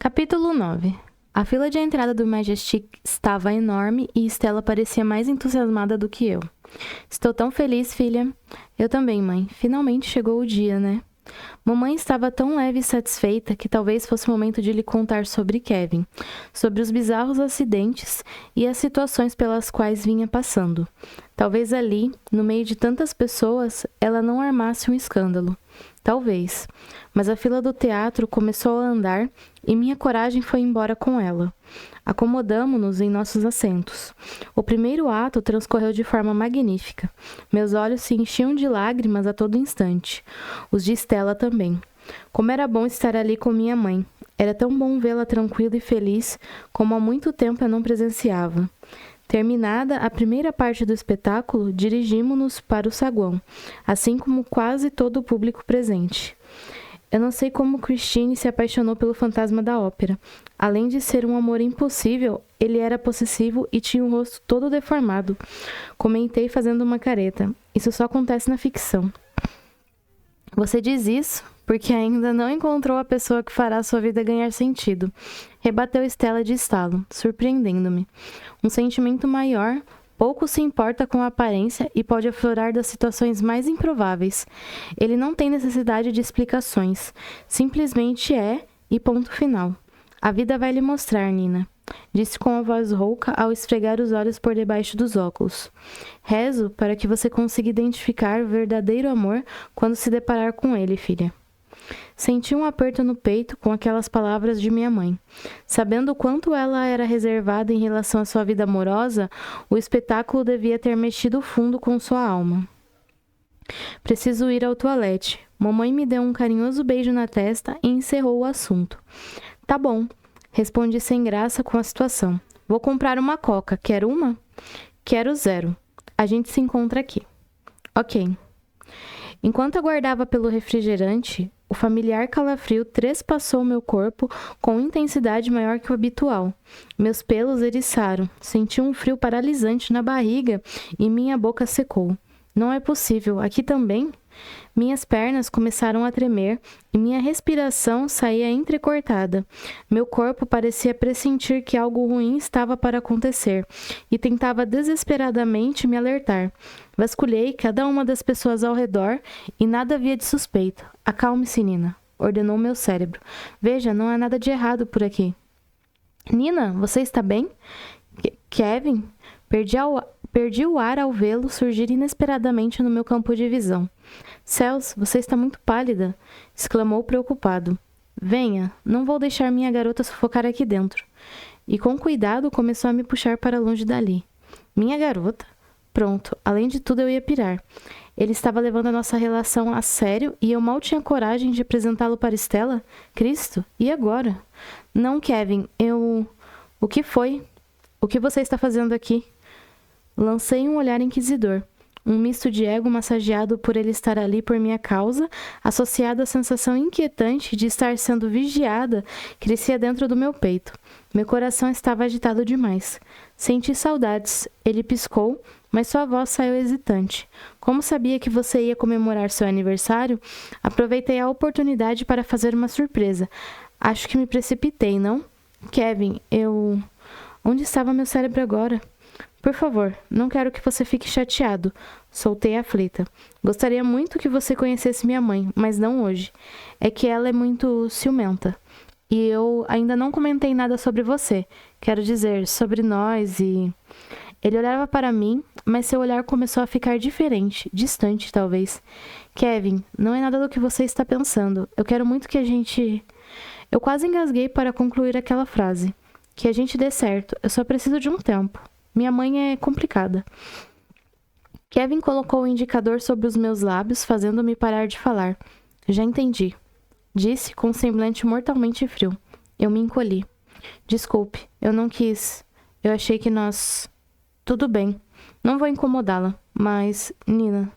Capítulo 9. A fila de entrada do Majestic estava enorme e Stella parecia mais entusiasmada do que eu. Estou tão feliz, filha. Eu também, mãe. Finalmente chegou o dia, né? Mamãe estava tão leve e satisfeita que talvez fosse o momento de lhe contar sobre Kevin, sobre os bizarros acidentes e as situações pelas quais vinha passando. Talvez ali, no meio de tantas pessoas, ela não armasse um escândalo. Talvez. Mas a fila do teatro começou a andar e minha coragem foi embora com ela. Acomodamo-nos em nossos assentos. O primeiro ato transcorreu de forma magnífica. Meus olhos se enchiam de lágrimas a todo instante. Os de Stella também. Como era bom estar ali com minha mãe. Era tão bom vê-la tranquila e feliz, como há muito tempo eu não presenciava. Terminada a primeira parte do espetáculo, dirigimo-nos para o saguão, assim como quase todo o público presente. Eu não sei como Christine se apaixonou pelo fantasma da ópera. Além de ser um amor impossível, ele era possessivo e tinha o rosto todo deformado. Comentei fazendo uma careta. Isso só acontece na ficção. Você diz isso porque ainda não encontrou a pessoa que fará sua vida ganhar sentido. Rebateu Stella de estalo, surpreendendo-me. Um sentimento maior pouco se importa com a aparência e pode aflorar das situações mais improváveis. Ele não tem necessidade de explicações. Simplesmente é e ponto final. A vida vai lhe mostrar, Nina, disse com a voz rouca ao esfregar os olhos por debaixo dos óculos. Rezo para que você consiga identificar o verdadeiro amor quando se deparar com ele, filha. Senti um aperto no peito com aquelas palavras de minha mãe. Sabendo o quanto ela era reservada em relação à sua vida amorosa, o espetáculo devia ter mexido fundo com sua alma. Preciso ir ao toalete. Mamãe me deu um carinhoso beijo na testa e encerrou o assunto. Tá bom, respondi sem graça com a situação. Vou comprar uma coca. Quer uma? Quero 0. A gente se encontra aqui. Ok. Enquanto aguardava pelo refrigerante, o familiar calafrio trespassou meu corpo com intensidade maior que o habitual. Meus pelos eriçaram, senti um frio paralisante na barriga e minha boca secou. Não é possível, aqui também? Minhas pernas começaram a tremer e minha respiração saía entrecortada. Meu corpo parecia pressentir que algo ruim estava para acontecer e tentava desesperadamente me alertar. Vasculhei cada uma das pessoas ao redor e nada havia de suspeito. Acalme-se, Nina, ordenou meu cérebro. Veja, não há nada de errado por aqui. Nina, você está bem? Kevin? Perdi o ar ao vê-lo surgir inesperadamente no meu campo de visão. Céus, você está muito pálida, exclamou preocupado. Venha, não vou deixar minha garota sufocar aqui dentro. E com cuidado começou a me puxar para longe dali. Minha garota? Pronto, além de tudo eu ia pirar. Ele estava levando a nossa relação a sério e eu mal tinha coragem de apresentá-lo para Stella? Cristo, e agora? Não, Kevin, O que foi? O que você está fazendo aqui? Lancei um olhar inquisidor. Um misto de ego massageado por ele estar ali por minha causa, associado à sensação inquietante de estar sendo vigiada, crescia dentro do meu peito. Meu coração estava agitado demais. Senti saudades. Ele piscou, mas sua voz saiu hesitante. Como sabia que você ia comemorar seu aniversário, aproveitei a oportunidade para fazer uma surpresa. Acho que me precipitei, não? Kevin, Onde estava meu cérebro agora? Por favor, não quero que você fique chateado. Soltei aflita. Gostaria muito que você conhecesse minha mãe, mas não hoje. É que ela é muito ciumenta. E eu ainda não comentei nada sobre você. Quero dizer, sobre nós e... Ele olhava para mim, mas seu olhar começou a ficar diferente, distante talvez. Kevin, não é nada do que você está pensando. Eu quero muito que a gente... Eu quase engasguei para concluir aquela frase. Que a gente dê certo. Eu só preciso de um tempo. Minha mãe é complicada. Kevin colocou o indicador sobre os meus lábios, fazendo-me parar de falar. Já entendi. Disse com um semblante mortalmente frio. Eu me encolhi. Desculpe, eu não quis. Eu achei que nós... Tudo bem. Não vou incomodá-la. Mas, Nina...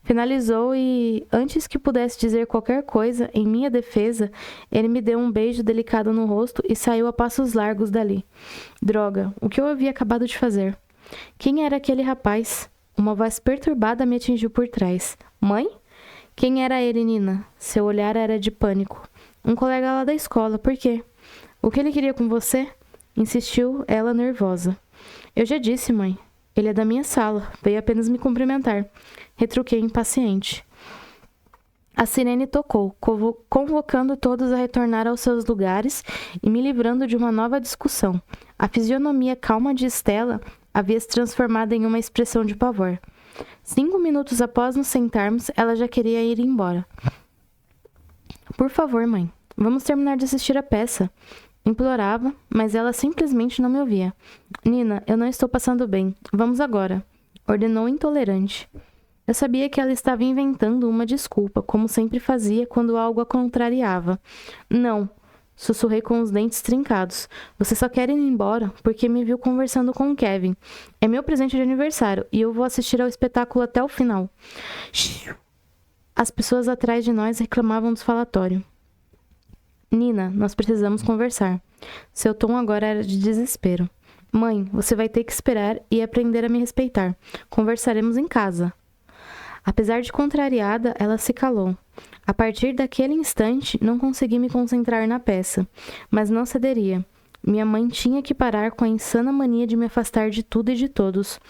Finalizou e, antes que pudesse dizer qualquer coisa em minha defesa, ele me deu um beijo delicado no rosto e saiu a passos largos dali. Droga, o que eu havia acabado de fazer? Quem era aquele rapaz? Uma voz perturbada me atingiu por trás. Mãe? Quem era ele, Nina? Seu olhar era de pânico. Um colega lá da escola, por quê? O que ele queria com você? Insistiu ela nervosa. Eu já disse, mãe. Ele é da minha sala. Veio apenas me cumprimentar. Retruquei impaciente. A sirene tocou, convocando todos a retornar aos seus lugares e me livrando de uma nova discussão. A fisionomia calma de Stella havia se transformado em uma expressão de pavor. 5 minutos após nos sentarmos, ela já queria ir embora. Por favor, mãe, vamos terminar de assistir a peça. Implorava, mas ela simplesmente não me ouvia. Nina, eu não estou passando bem. Vamos agora, ordenou intolerante. Eu sabia que ela estava inventando uma desculpa, como sempre fazia quando algo a contrariava. Não, sussurrei com os dentes trincados. Você só quer ir embora porque me viu conversando com Kevin. É meu presente de aniversário e eu vou assistir ao espetáculo até o final. As pessoas atrás de nós reclamavam do falatório. Nina, nós precisamos conversar. Seu tom agora era de desespero. Mãe, você vai ter que esperar e aprender a me respeitar. Conversaremos em casa. Apesar de contrariada, ela se calou. A partir daquele instante, não consegui me concentrar na peça, mas não cederia. Minha mãe tinha que parar com a insana mania de me afastar de tudo e de todos.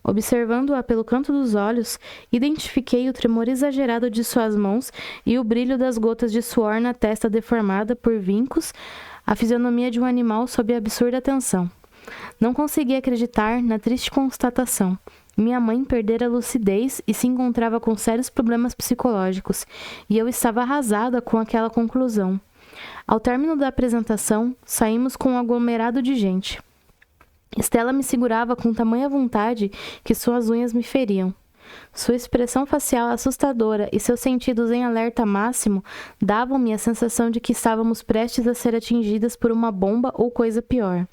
Observando-a pelo canto dos olhos, identifiquei o tremor exagerado de suas mãos e o brilho das gotas de suor na testa deformada por vincos, a fisionomia de um animal sob absurda tensão. Não consegui acreditar na triste constatação. Minha mãe perdera a lucidez e se encontrava com sérios problemas psicológicos, e eu estava arrasada com aquela conclusão. Ao término da apresentação, saímos com um aglomerado de gente. Stella me segurava com tamanha vontade que suas unhas me feriam. Sua expressão facial assustadora e seus sentidos em alerta máximo davam-me a sensação de que estávamos prestes a ser atingidas por uma bomba ou coisa pior.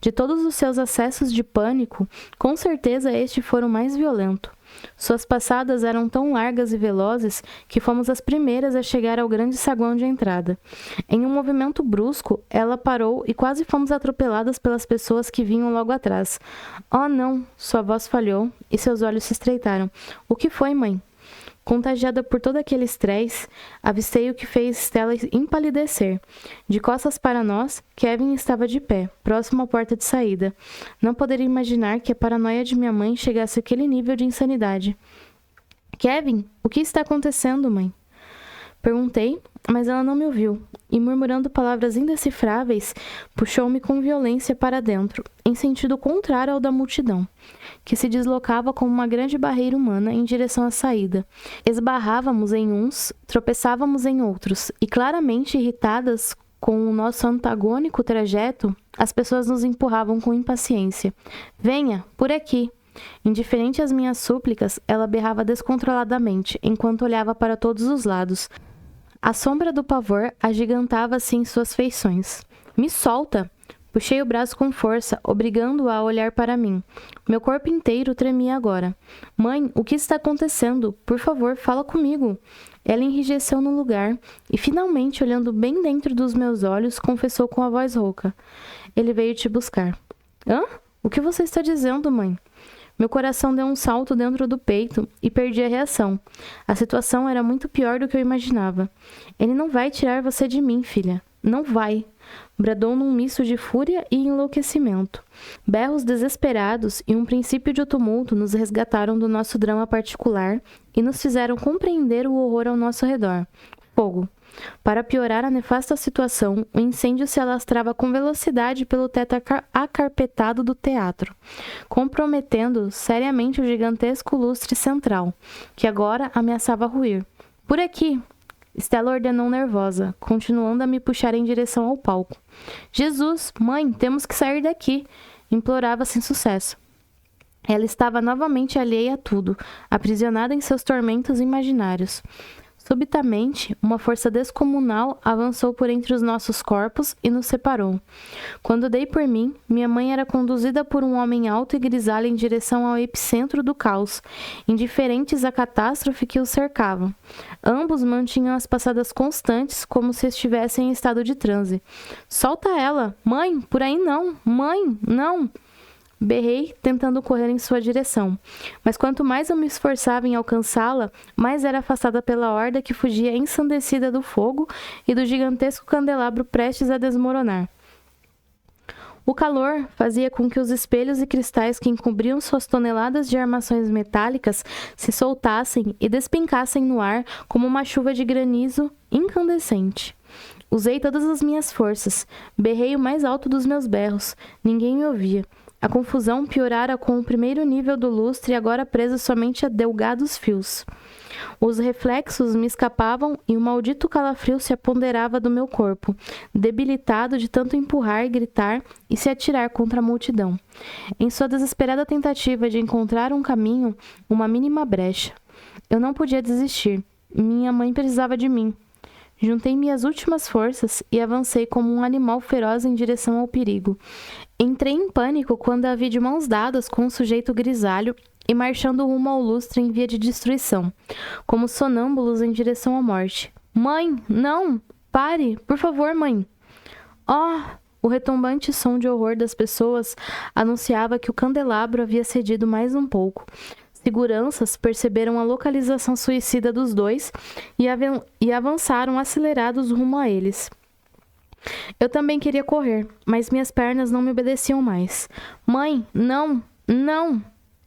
De todos os seus acessos de pânico, com certeza este fora o mais violento. Suas passadas eram tão largas e velozes que fomos as primeiras a chegar ao grande saguão de entrada. Em um movimento brusco, ela parou e quase fomos atropeladas pelas pessoas que vinham logo atrás. Oh, não! Sua voz falhou e seus olhos se estreitaram. O que foi, mãe? Contagiada por todo aquele estresse, avistei o que fez Stella empalidecer. De costas para nós, Kevin estava de pé, próximo à porta de saída. Não poderia imaginar que a paranoia de minha mãe chegasse àquele nível de insanidade. Kevin, o que está acontecendo, mãe? Perguntei, mas ela não me ouviu, e murmurando palavras indecifráveis, puxou-me com violência para dentro, em sentido contrário ao da multidão, que se deslocava como uma grande barreira humana em direção à saída. Esbarrávamos em uns, tropeçávamos em outros, e claramente irritadas com o nosso antagônico trajeto, as pessoas nos empurravam com impaciência. Venha, por aqui! Indiferente às minhas súplicas, ela berrava descontroladamente, enquanto olhava para todos os lados. A sombra do pavor agigantava-se em suas feições. Me solta! Puxei o braço com força, obrigando-a a olhar para mim. Meu corpo inteiro tremia agora. Mãe, o que está acontecendo? Por favor, fala comigo. Ela enrijeceu no lugar e, finalmente, olhando bem dentro dos meus olhos, confessou com a voz rouca. Ele veio te buscar. Hã? O que você está dizendo, mãe? Meu coração deu um salto dentro do peito e perdi a reação. A situação era muito pior do que eu imaginava. Ele não vai tirar você de mim, filha. Não vai. Bradou num misto de fúria e enlouquecimento. Berros desesperados e um princípio de tumulto nos resgataram do nosso drama particular e nos fizeram compreender o horror ao nosso redor. Fogo. Para piorar a nefasta situação, o incêndio se alastrava com velocidade pelo teto acarpetado do teatro, comprometendo seriamente o gigantesco lustre central, que agora ameaçava ruir. Por aqui! Stella ordenou nervosa, continuando a me puxar em direção ao palco. Jesus, mãe, temos que sair daqui! Implorava sem sucesso. Ela estava novamente alheia a tudo, aprisionada em seus tormentos imaginários. Subitamente, uma força descomunal avançou por entre os nossos corpos e nos separou. Quando dei por mim, minha mãe era conduzida por um homem alto e grisalho em direção ao epicentro do caos, indiferentes à catástrofe que os cercava. Ambos mantinham as passadas constantes, como se estivessem em estado de transe. Solta ela! Mãe, por aí não! Mãe, não! Berrei, tentando correr em sua direção, mas quanto mais eu me esforçava em alcançá-la, mais era afastada pela horda que fugia ensandecida do fogo e do gigantesco candelabro prestes a desmoronar. O calor fazia com que os espelhos e cristais que encobriam suas toneladas de armações metálicas se soltassem e despencassem no ar como uma chuva de granizo incandescente. Usei todas as minhas forças, berrei o mais alto dos meus berros, ninguém me ouvia. A confusão piorara com o primeiro nível do lustre, agora preso somente a delgados fios. Os reflexos me escapavam e um maldito calafrio se apoderava do meu corpo, debilitado de tanto empurrar, gritar e se atirar contra a multidão. Em sua desesperada tentativa de encontrar um caminho, uma mínima brecha. Eu não podia desistir. Minha mãe precisava de mim. Juntei minhas últimas forças e avancei como um animal feroz em direção ao perigo. Entrei em pânico quando a vi de mãos dadas com um sujeito grisalho e marchando rumo ao lustre em via de destruição, como sonâmbulos em direção à morte. Mãe, não! Pare! Por favor, mãe! Oh! O retumbante som de horror das pessoas anunciava que o candelabro havia cedido mais um pouco. Seguranças perceberam a localização suicida dos dois e avançaram acelerados rumo a eles. Eu também queria correr, mas minhas pernas não me obedeciam mais. Mãe, não! Não!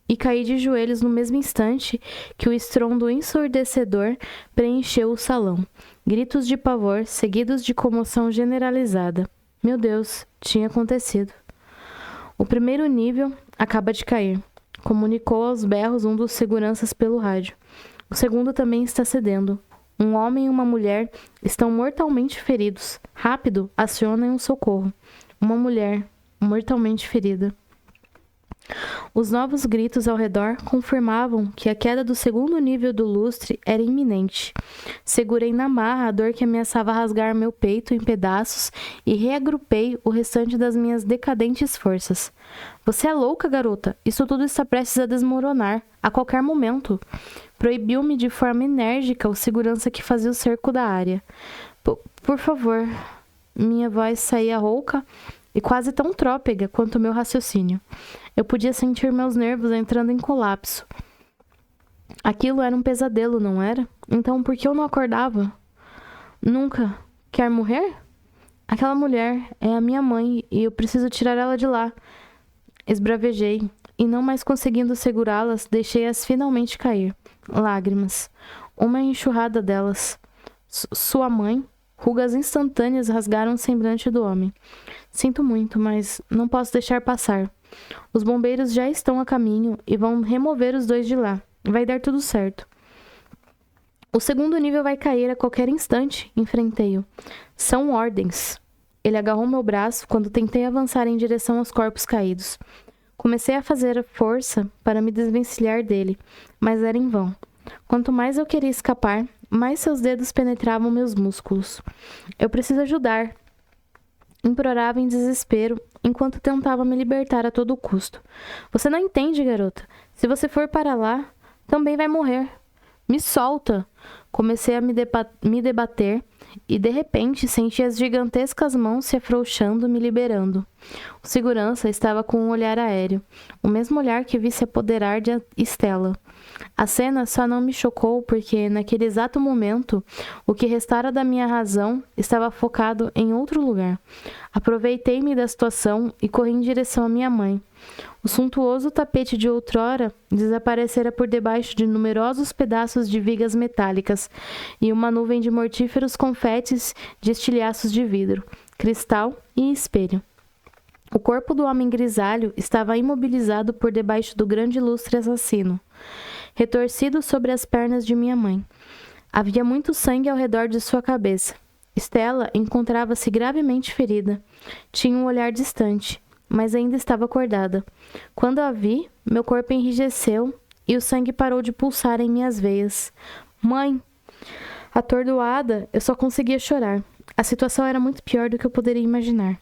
E caí de joelhos no mesmo instante que o estrondo ensurdecedor preencheu o salão. Gritos de pavor, seguidos de comoção generalizada. Meu Deus, tinha acontecido. O primeiro nível acaba de cair. Comunicou aos berros um dos seguranças pelo rádio. O segundo também está cedendo. Um homem e uma mulher estão mortalmente feridos. Rápido, acionem um socorro. Uma mulher, mortalmente ferida. Os novos gritos ao redor confirmavam que a queda do segundo nível do lustre era iminente. Segurei na marra a dor que ameaçava rasgar meu peito em pedaços e reagrupei o restante das minhas decadentes forças. Você é louca, garota. Isso tudo está prestes a desmoronar, a qualquer momento. Proibiu-me de forma enérgica o segurança que fazia o cerco da área. Por favor. Minha voz saía rouca e quase tão trôpega quanto o meu raciocínio. Eu podia sentir meus nervos entrando em colapso. Aquilo era um pesadelo, não era? Então por que eu não acordava? Nunca. Quer morrer? Aquela mulher é a minha mãe e eu preciso tirar ela de lá. Esbravejei e, não mais conseguindo segurá-las, deixei-as finalmente cair. Lágrimas. Uma enxurrada delas. Sua mãe? Rugas instantâneas rasgaram o semblante do homem. Sinto muito, mas não posso deixar passar. Os bombeiros já estão a caminho e vão remover os dois de lá. Vai dar tudo certo. O segundo nível vai cair a qualquer instante, enfrentei-o. São ordens. Ele agarrou meu braço quando tentei avançar em direção aos corpos caídos. Comecei a fazer força para me desvencilhar dele, mas era em vão. Quanto mais eu queria escapar, mais seus dedos penetravam meus músculos. Eu preciso ajudar. Implorava em desespero, enquanto tentava me libertar a todo custo. Você não entende, garota. Se você for para lá, também vai morrer. Me solta! Comecei a me debater e, de repente, senti as gigantescas mãos se afrouxando, me liberando. O segurança estava com um olhar aéreo, o mesmo olhar que vi se apoderar de Stella. A cena só não me chocou porque, naquele exato momento, o que restara da minha razão estava focado em outro lugar. Aproveitei-me da situação e corri em direção à minha mãe. O suntuoso tapete de outrora desaparecera por debaixo de numerosos pedaços de vigas metálicas e uma nuvem de mortíferos confetes de estilhaços de vidro, cristal e espelho. O corpo do homem grisalho estava imobilizado por debaixo do grande lustre assassino, retorcido sobre as pernas de minha mãe. Havia muito sangue ao redor de sua cabeça. Stella encontrava-se gravemente ferida. Tinha um olhar distante, mas ainda estava acordada. Quando a vi, meu corpo enrijeceu e o sangue parou de pulsar em minhas veias. Mãe! Atordoada, eu só conseguia chorar. A situação era muito pior do que eu poderia imaginar.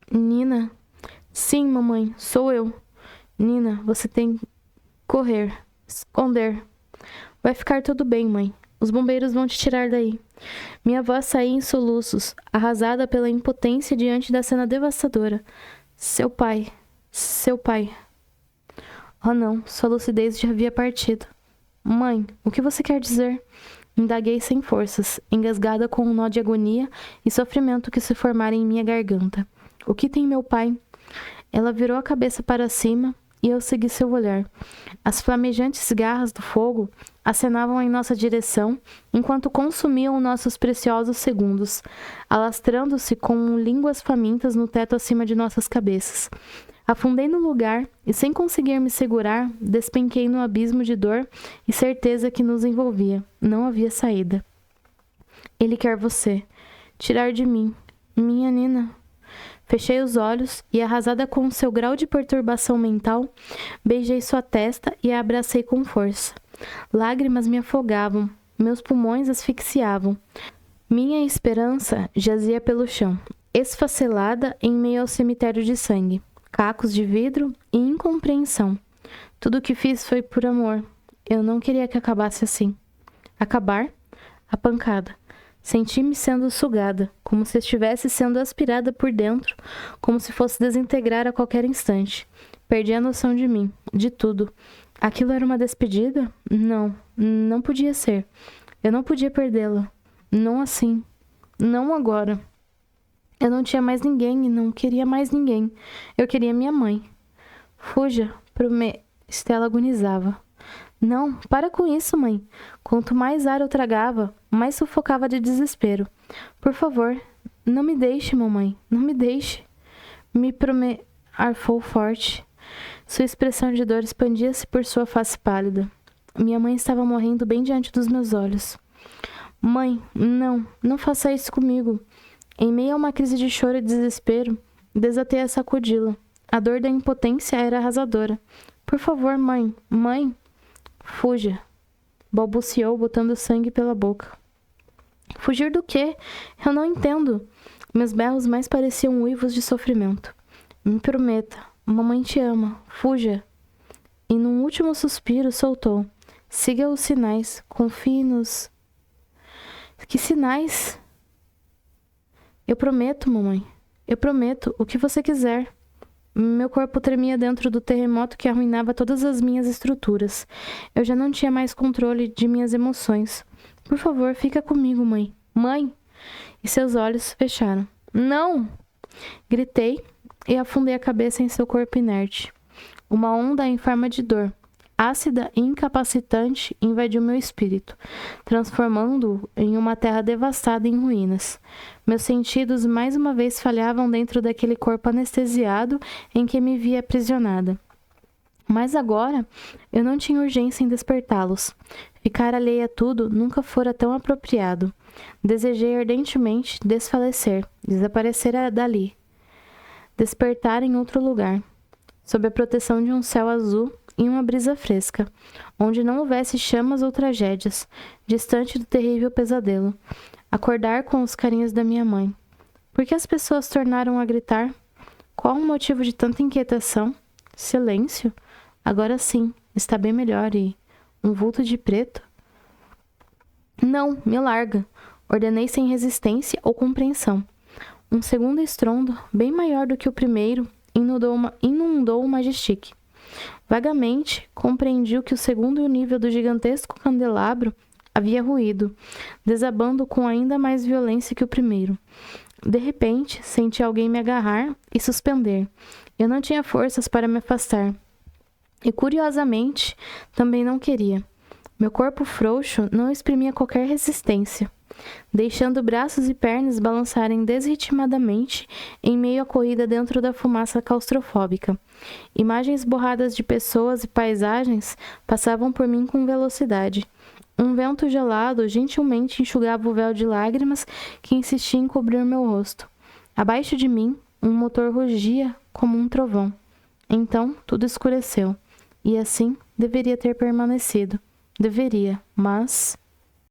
Nina? Sim, mamãe, sou eu. Nina, você tem que correr, esconder. Vai ficar tudo bem, mãe. Os bombeiros vão te tirar daí. Minha voz saía em soluços, arrasada pela impotência diante da cena devastadora. Seu pai. Oh não, sua lucidez já havia partido. Mãe, o que você quer dizer? Indaguei sem forças, engasgada com um nó de agonia e sofrimento que se formara em minha garganta. O que tem meu pai? Ela virou a cabeça para cima e eu segui seu olhar. As flamejantes garras do fogo acenavam em nossa direção enquanto consumiam nossos preciosos segundos, alastrando-se com línguas famintas no teto acima de nossas cabeças. Afundei no lugar e, sem conseguir me segurar, despenquei no abismo de dor e certeza que nos envolvia. Não havia saída. Ele quer você. Tirar de mim. Minha Nina. Fechei os olhos e, arrasada com o seu grau de perturbação mental, beijei sua testa e a abracei com força. Lágrimas me afogavam, meus pulmões asfixiavam. Minha esperança jazia pelo chão, esfacelada em meio ao cemitério de sangue, cacos de vidro e incompreensão. Tudo o que fiz foi por amor. Eu não queria que acabasse assim. Acabar? A pancada. Senti-me sendo sugada, como se estivesse sendo aspirada por dentro, como se fosse desintegrar a qualquer instante. Perdi a noção de mim, de tudo. Aquilo era uma despedida? Não, não podia ser. Eu não podia perdê-la. Não assim. Não agora. Eu não tinha mais ninguém e não queria mais ninguém. Eu queria minha mãe. Fuja, Estela agonizava. Não, para com isso, mãe. Quanto mais ar eu tragava, mais sufocava de desespero. Por favor, não me deixe, mamãe. Não me deixe. Arfou forte. Sua expressão de dor expandia-se por sua face pálida. Minha mãe estava morrendo bem diante dos meus olhos. Mãe, não faça isso comigo. Em meio a uma crise de choro e desespero, desatei a sacudi-la. A dor da impotência era arrasadora. Por favor, mãe. Fuja, balbuciou, botando sangue pela boca. Fugir do quê? Eu não entendo. Meus berros mais pareciam uivos de sofrimento. Me prometa, mamãe te ama, fuja. E num último suspiro soltou. Siga os sinais, confie nos... Que sinais? Eu prometo, mamãe. Eu prometo, o que você quiser. Meu corpo tremia dentro do terremoto que arruinava todas as minhas estruturas. Eu já não tinha mais controle de minhas emoções. Por favor, fica comigo, mãe. Mãe! E seus olhos fecharam. Não! Gritei e afundei a cabeça em seu corpo inerte. Uma onda em forma de dor, ácida e incapacitante, invadiu meu espírito, transformando-o em uma terra devastada em ruínas. Meus sentidos mais uma vez falhavam dentro daquele corpo anestesiado em que me via aprisionada. Mas agora, eu não tinha urgência em despertá-los. Ficar alheia a tudo nunca fora tão apropriado. Desejei ardentemente desfalecer, desaparecer dali. Despertar em outro lugar, sob a proteção de um céu azul e uma brisa fresca, onde não houvesse chamas ou tragédias, distante do terrível pesadelo. Acordar com os carinhos da minha mãe. Por que as pessoas tornaram a gritar? Qual o motivo de tanta inquietação? Silêncio? Agora sim, está bem melhor e... Um vulto de preto? Não, me larga. Ordenei sem resistência ou compreensão. Um segundo estrondo, bem maior do que o primeiro, inundou o Majestic. Vagamente, compreendi que o segundo nível do gigantesco candelabro havia ruído, desabando com ainda mais violência que o primeiro. De repente, senti alguém me agarrar e suspender. Eu não tinha forças para me afastar. E, curiosamente, também não queria. Meu corpo frouxo não exprimia qualquer resistência, deixando braços e pernas balançarem desritmadamente em meio à corrida dentro da fumaça claustrofóbica. Imagens borradas de pessoas e paisagens passavam por mim com velocidade. Um vento gelado gentilmente enxugava o véu de lágrimas que insistia em cobrir meu rosto. Abaixo de mim, um motor rugia como um trovão. Então, tudo escureceu. E assim, deveria ter permanecido. Deveria, mas...